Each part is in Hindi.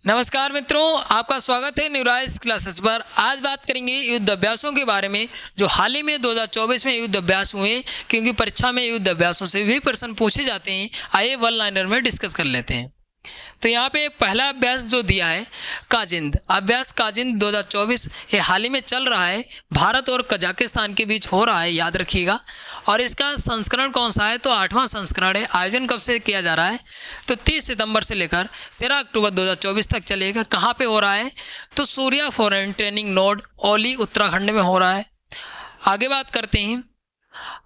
नमस्कार मित्रों, आपका स्वागत है न्यूराइज क्लासेस पर। आज बात करेंगे युद्ध अभ्यासों के बारे में जो हाल ही में 2024 में युद्ध अभ्यास हुए, क्योंकि परीक्षा में युद्ध अभ्यासों से भी प्रश्न पूछे जाते हैं। आइए वन लाइनर में डिस्कस कर लेते हैं। तो यहाँ पे पहला अभ्यास जो दिया है काजिंद अभ्यास, काजिंद 2024 ये हाल ही में चल रहा है, भारत और कजाकिस्तान के बीच हो रहा है, याद रखिएगा। और इसका संस्करण कौन सा है? तो 8वां संस्करण है। आयोजन कब से किया जा रहा है? तो 30 सितंबर से लेकर 13 अक्टूबर 2024 तक चलेगा। कहाँ पे हो रहा है? तो सूर्या फॉरेन ट्रेनिंग नोड ओली उत्तराखंड में हो रहा है। आगे बात करते हैं।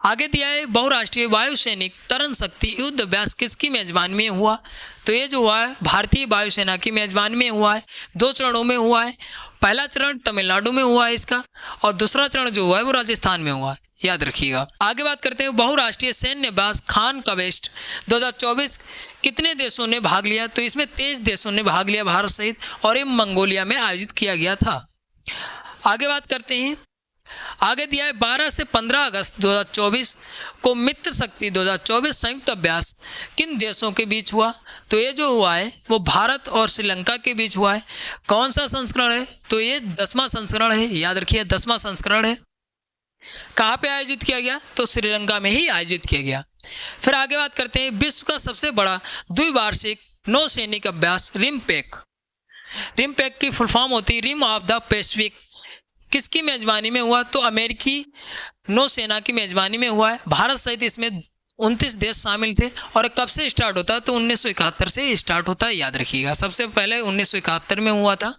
आगे दिया है बहुराष्ट्रीय वायु सैनिक तरण शक्ति युद्ध अभ्यास किसकी मेजबानी में हुआ? तो ये जो हुआ है भारतीय वायुसेना की मेजबानी में हुआ है। 2 चरणों में हुआ है। पहला चरण तमिलनाडु में हुआ है इसका, और दूसरा चरण जो हुआ है वो राजस्थान में हुआ है, याद रखिएगा। आगे बात करते हैं बहुराष्ट्रीय सैन्य अभ्यास खान कवेस्ट 2024 कितने देशों ने भाग लिया? तो इसमें 23 देशों ने भाग लिया भारत सहित, और ये मंगोलिया में आयोजित किया गया था। आगे बात करते हैं। आगे दिया है 12 से 15 अगस्त 2024 को मित्र शक्ति 2024 संयुक्त अभ्यास किन देशों के बीच हुआ? तो ये जो हुआ है वो भारत और श्रीलंका के बीच हुआ है। कौन सा संस्करण है? तो ये 10वां संस्करण है, याद रखिए 10वां संस्करण है। कहाँ पे आयोजित किया गया? तो श्रीलंका में ही आयोजित किया गया। फिर आगे बात करते हैं विश्व का सबसे बड़ा द्विवार्षिक नौसैनिक अभ्यास रिमपैक। रिमपैक की फुल फॉर्म होती है रिम ऑफ द पैसिफिक, किसकी मेजबानी में हुआ? तो अमेरिकी नौसेना की मेजबानी में हुआ है। भारत सहित इसमें 29 देश शामिल थे। और कब से स्टार्ट होता है? तो 1971 से स्टार्ट होता है, याद रखिएगा। सबसे पहले 1971 में हुआ था।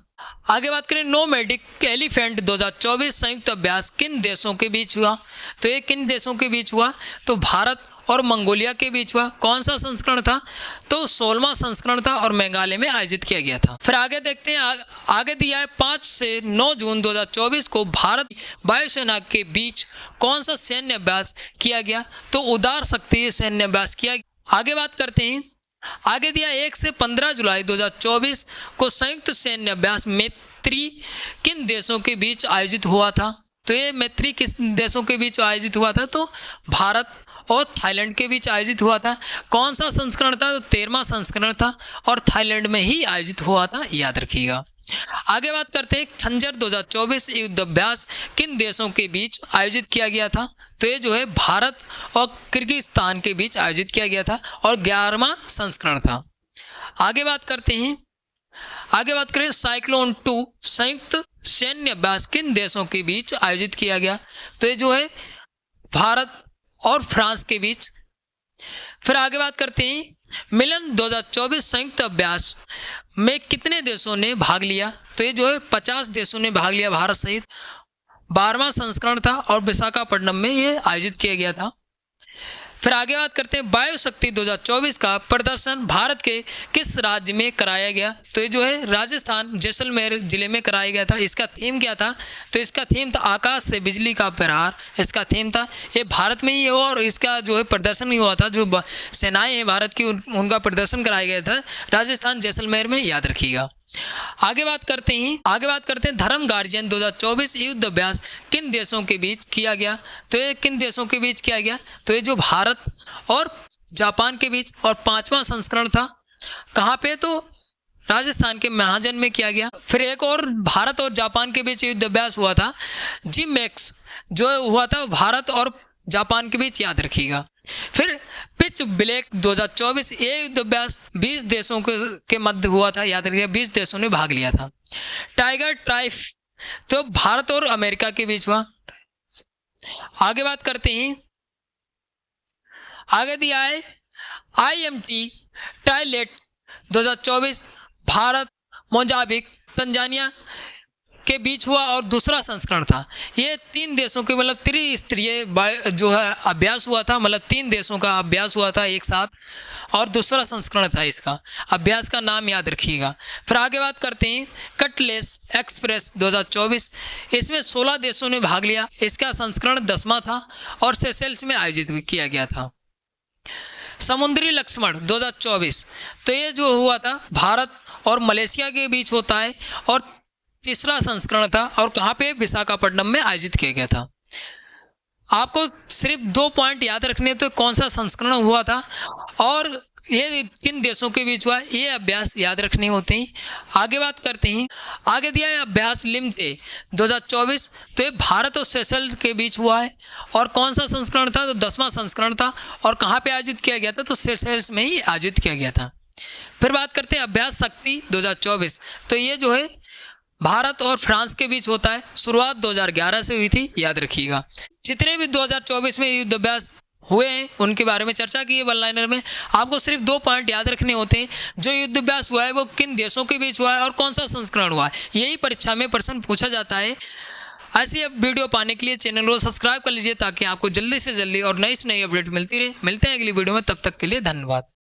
आगे बात करें नोमैडिक एलिफेंट 2024 संयुक्त अभ्यास किन देशों के बीच हुआ? तो ये किन देशों के बीच हुआ? तो भारत और मंगोलिया के बीच हुआ। कौन सा संस्करण था? तो 16वां संस्करण था, और मेघालय में आयोजित किया गया था। फिर आगे देखते हैं। आगे दिया है 5 से 9 जून 2024 को भारत वायुसेना के बीच कौन सा सैन्य अभ्यास किया गया? तो उदार शक्ति सैन्य अभ्यास किया गया। आगे बात करते हैं। आगे दिया 1 से 15 जुलाई 2024 को संयुक्त सैन्य अभ्यास मैत्री किन देशों के बीच आयोजित हुआ था? तो ये मैत्री किस देशों के बीच आयोजित हुआ था? तो भारत और थाईलैंड के बीच आयोजित हुआ था। कौन सा संस्करण था? तो 13वां संस्करण था, और थाईलैंड में ही आयोजित हुआ था, याद रखिएगा। आगे बात करते हैं खंजर 2024 युद्ध अभ्यास किन देशों के बीच आयोजित किया गया था? तो ये जो है भारत और किर्गिस्तान के बीच आयोजित किया गया था, और 11वां संस्करण था। आगे बात करते हैं। आगे बात करें साइक्लोन 2 संयुक्त सैन्य अभ्यास किन देशों के बीच आयोजित किया गया? तो ये जो है भारत और फ्रांस के बीच। फिर आगे बात करते हैं मिलन 2024 संयुक्त अभ्यास में कितने देशों ने भाग लिया? तो ये जो है 50 देशों ने भाग लिया भारत सहित। 12वां संस्करण था, और विशाखापट्टनम में ये आयोजित किया गया था। फिर आगे बात करते हैं वायु शक्ति 2024 का प्रदर्शन भारत के किस राज्य में कराया गया? तो ये जो है राजस्थान जैसलमेर जिले में कराया गया था। इसका थीम क्या था? तो इसका थीम था आकाश से बिजली का प्रहार। इसका थीम था, ये भारत में ही हुआ, और इसका जो है प्रदर्शन भी हुआ था। जो सेनाएं हैं भारत की उनका प्रदर्शन कराया गया था राजस्थान जैसलमेर में, याद रखिएगा। आगे बात करते हैं धर्म गार्जियन 2024 युद्ध अभ्यास किन देशों के बीच किया गया? तो ये किन देशों के बीच किया गया? तो ये जो भारत और जापान के बीच, और 5वां संस्करण था। कहाँ पे? तो राजस्थान के महाजन में किया गया। फिर एक और भारत और जापान के बीच युद्ध अभ्यास हुआ था जिमैक्स, जो हुआ था भारत और जापान के बीच, याद रखिएगा। फिर पिच ब्लैक 2024 ये युद्ध अभ्यास 20 देशों के मध्य हुआ था, याद रखिएगा। 20 देशों ने भाग लिया था। टाइगर ट्राइफ तो भारत और अमेरिका के बीच हुआ। आगे बात करते हैं। आगे दिया है IMT टाइलेट 2024 भारत मोजाम्बिक तंजानिया के बीच हुआ, और दूसरा संस्करण था। ये 3 देशों के मतलब त्रिस्तरीय जो है अभ्यास हुआ था, मतलब 3 देशों का अभ्यास हुआ था एक साथ, और दूसरा संस्करण था इसका। अभ्यास का नाम याद रखिएगा। फिर आगे बात करते हैं कटलेस एक्सप्रेस 2024, इसमें 16 देशों ने भाग लिया। इसका संस्करण 10वां था, और सेशेल्स में आयोजित किया गया था। समुद्री लक्ष्मण 2024 तो ये जो हुआ था भारत और मलेशिया के बीच होता है, और तीसरा संस्करण था, और कहाँ पे? विशाखापट्टनम में आयोजित किया गया था। आपको सिर्फ 2 पॉइंट याद रखने, तो कौन सा संस्करण हुआ था और ये किन देशों के बीच हुआ है, ये अभ्यास याद रखने होते हैं। आगे बात करते हैं। आगे दिया है अभ्यास लिम्ते 2024, तो ये भारत और सेशल्स के बीच हुआ है। और कौन सा संस्करण था, तो 10वां संस्करण था। और कहाँ पे आयोजित किया गया था, तो सेशल्स में ही आयोजित किया गया था। फिर बात करते हैं अभ्यास शक्ति 2024, तो ये जो है भारत और फ्रांस के बीच होता है। शुरुआत 2011 से हुई थी, याद रखिएगा। जितने भी 2024 में युद्ध अभ्यास हुए हैं उनके बारे में चर्चा की है वन लाइनर में। आपको सिर्फ 2 पॉइंट याद रखने होते हैं, जो युद्ध अभ्यास हुआ है वो किन देशों के बीच हुआ है और कौन सा संस्करण हुआ है, यही परीक्षा में प्रश्न पूछा जाता है। ऐसी वीडियो पाने के लिए चैनल को सब्सक्राइब कर लीजिए, ताकि आपको जल्दी से जल्दी और नई से नई अपडेट मिलती रहे। मिलते हैं अगली वीडियो में, तब तक के लिए धन्यवाद।